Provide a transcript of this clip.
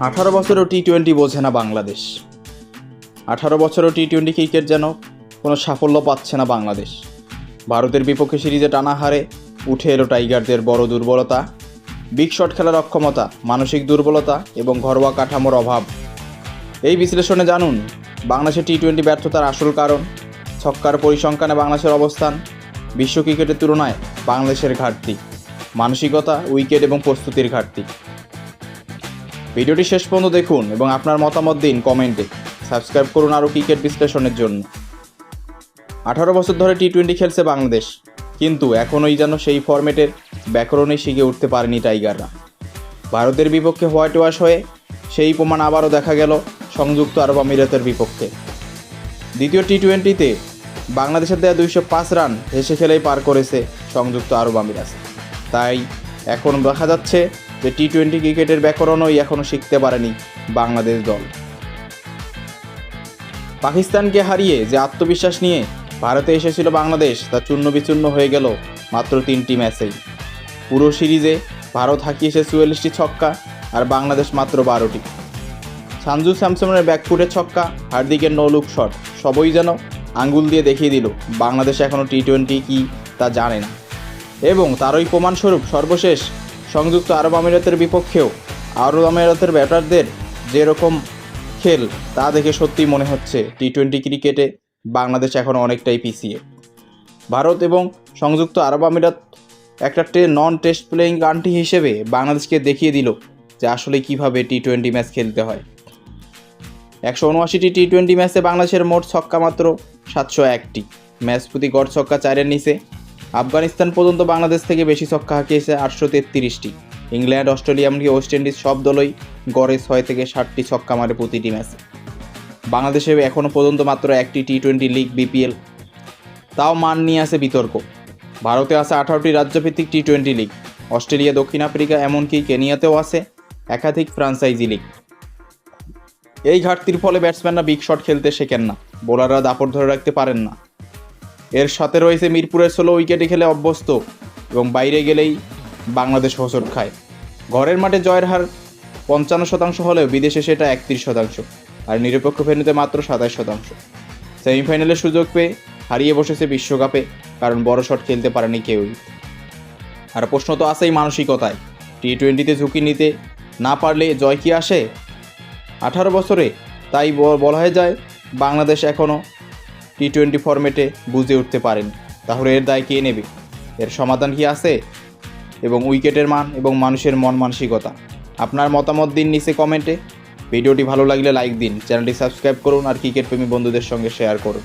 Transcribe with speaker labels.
Speaker 1: 18 বছরও টি-20 বোঝে না বাংলাদেশ। 18 বছরও টি-20 ক্রিকেট যেন কোনো সাফল্য পাচ্ছে না বাংলাদেশ। ভারতের বিপক্ষে সিরিজে টানা হারে উঠে এলো টাইগারদের বড় দুর্বলতা, বিগ শট খেলার অক্ষমতা, মানসিক দুর্বলতা এবং ঘরোয়া কাঠামোর অভাব। এই বিশ্লেষণে জানুন বাংলাদেশের টি-20 ব্যর্থতার আসল কারণ, ছক্কার পরিসংখ্যানে বাংলাদেশের অবস্থান, বিশ্ব ক্রিকেটের তুলনায় বাংলাদেশের ঘাটতি, মানসিকতা, উইকেট এবং প্রস্তুতির ঘাটতি। ভিডিওটি শেষ পর্যন্ত দেখুন এবং আপনার মতামত দিন কমেন্টে। সাবস্ক্রাইব করুন আরও ক্রিকেট বিশ্লেষণের জন্য। 18 বছর ধরে টি-20 খেলছে বাংলাদেশ, কিন্তু এখনোই যেন সেই ফরম্যাটের ব্যাকরণেই শিখে উঠতে পারেনি টাইগাররা। ভারতের বিপক্ষে হোয়াইট ওয়াশ হয়ে সেই প্রমাণ আবারও দেখা গেল সংযুক্ত আরব আমিরাতের বিপক্ষে। দ্বিতীয় টি-20তে বাংলাদেশের দেয়া 205 রান হেসে খেলেই পার করেছে সংযুক্ত আরব আমিরাত। তাই এখন দেখা যাচ্ছে যে টি-20 ক্রিকেটের ব্যাকরণই এখনও শিখতে পারেনি বাংলাদেশ দল। পাকিস্তানকে হারিয়ে যে আত্মবিশ্বাস নিয়ে ভারতে এসেছিল বাংলাদেশ, তা চূর্ণ বিচূর্ণ হয়ে গেল মাত্র 3টি ম্যাচেই। পুরো সিরিজে ভারত হাঁকিয়েছে 44টি ছক্কা আর বাংলাদেশ মাত্র 12টি। সঞ্জু স্যামসনের ব্যাকফুটের ছক্কা, হার্দিকের নো লুক শট সবই যেন আঙ্গুল দিয়ে দেখিয়ে দিল বাংলাদেশ এখনও টি-20 কি তা জানে না। এবং তারই প্রমাণস্বরূপ সর্বশেষ সংযুক্ত আরব আমিরাতের বিপক্ষেও আরব আমিরাতের ব্যাটারদের যেরকম খেল তা দেখে সত্যিই মনে হচ্ছে টি-20 ক্রিকেটে বাংলাদেশ এখন অনেকটাই পিছিয়ে। ভারত এবং সংযুক্ত আরব আমিরাত একটা নন টেস্ট প্লেয়িং কান্ট্রি হিসেবে বাংলাদেশকে দেখিয়ে দিল যে আসলে কিভাবে টি-20 ম্যাচ খেলতে হয়। 179টি টি-20 ম্যাচে বাংলাদেশের মোট ছক্কা মাত্র 701টি, ম্যাচ প্রতি গড় ছক্কা 4-এর নিচে। আফগানিস্তান পর্যন্ত বাংলাদেশ থেকে বেশি ছক্কা হাঁকিয়েছে 833টি। ইংল্যান্ড, অস্ট্রেলিয়া এমনকি ওয়েস্ট ইন্ডিজ সব দলই গড়ে 6 থেকে 7টি ছক্কা মারে প্রতিটি ম্যাচে। বাংলাদেশে এখনও পর্যন্ত মাত্র একটি টি-20 লিগ বিপিএল, তাও মান নিয়ে আছে বিতর্ক। ভারতে আছে 18টি রাজ্যভিত্তিক টি-20 লিগ, অস্ট্রেলিয়া, দক্ষিণ আফ্রিকা এমনকি কেনিয়াতেও আছে একাধিক ফ্রাঞ্চাইজি লিগ। এই ঘাটতির ফলে ব্যাটসম্যানরা বিগ শট খেলতে শেখেন না, বোলাররা দাপট ধরে রাখতে পারেন না। এর সাথে রয়েছে মিরপুরের 16 উইকেটে খেলে অভ্যস্ত এবং বাইরে গেলেই বাংলাদেশ হোঁচট খায়। ঘরের মাঠে জয়ের হার 55% হলেও বিদেশে সেটা 31%, আর নিরপেক্ষ ভেন্যুতে মাত্র 27%। সেমিফাইনালের সুযোগ পেয়ে হারিয়ে বসেছে বিশ্বকাপে, কারণ বড় শট খেলতে পারেনি কেউই। আর প্রশ্ন তো আছেই মানসিকতায়, টি-20তে ঝুঁকি নিতে না পারলে জয় কি আসে 18 বছরে? তাই বলা হয়ে যায় বাংলাদেশ এখনও টি-20 ফরম্যাটে বুঝে উঠতে পারেনি। তাহলে এর দায় কে নেবে? এর সমাধান কি আছে? এবং উইকেটের মান এবং মানুষের মন মানসিকতা। আপনার মতামত দিন নিচে কমেন্টে। ভিডিওটি ভালো লাগলে লাইক দিন, চ্যানেলটি সাবস্ক্রাইব করুন আর ক্রিকেট প্রেমী বন্ধুদের সঙ্গে শেয়ার করুন।